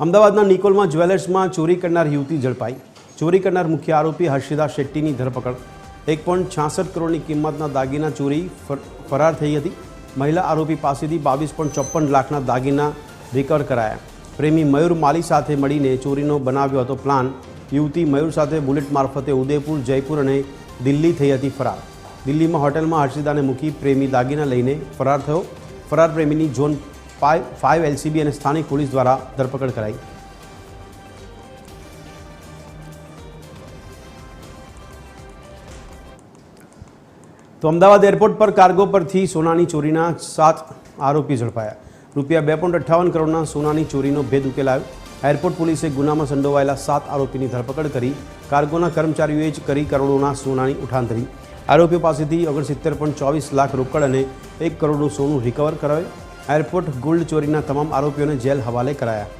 અમદાવાદના નિકોલમાં જ્વેલર્સમાં ચોરી કરનાર યુવતી ઝડપાઈ। ચોરી કરનાર મુખ્ય આરોપી હર્ષિદા શેટ્ટીની ધરપકડ। 1.66 કરોડની કિંમતના દાગીના ચોરી ફરાર થઈ હતી। મહિલા આરોપી પાસેથી 22.54 લાખના દાગીના રિકવર કરાયા। પ્રેમી મયુર માલી સાથે મળીને ચોરીનો બનાવ્યો હતો પ્લાન। યુવતી મયુર સાથે બુલેટ મારફતે ઉદયપુર, જયપુર અને દિલ્હી થઈ હતી ફરાર। દિલ્હીમાં હોટલમાં હર્ષિદાને મૂકી પ્રેમી દાગીના લઈને ફરાર થયો। ફરાર પ્રેમીની ઝોન 5 LCB અને સ્થાનિક પોલીસ દ્વારા ધરપકડ કરાઈ। તો અમદાવાદ એરપોર્ટ પર કાર્ગો પરથી સોનાની ચોરીના 7 આરોપી ઝડપાયા। રૂપિયા 2.58 કરોડના સોનાની ચોરીનો ભેદ ઉકેલાયો। એરપોર્ટ પોલીસે ગુનામાં સંડોવાયેલા 7 આરોપીની ધરપકડ કરી। કાર્ગોના કર્મચારીઓએ જ કરી કરોડોના સોનાની ઉઠાંતરી। આરોપીઓ પાસેથી 69.24 લાખ રોકડ અને 1 કરોડનું સોનું રિકવર કરાયું। એરપોર્ટ ગોલ્ડ ચોરીના તમામ આરોપીઓને જેલ હવાલે કરાયા।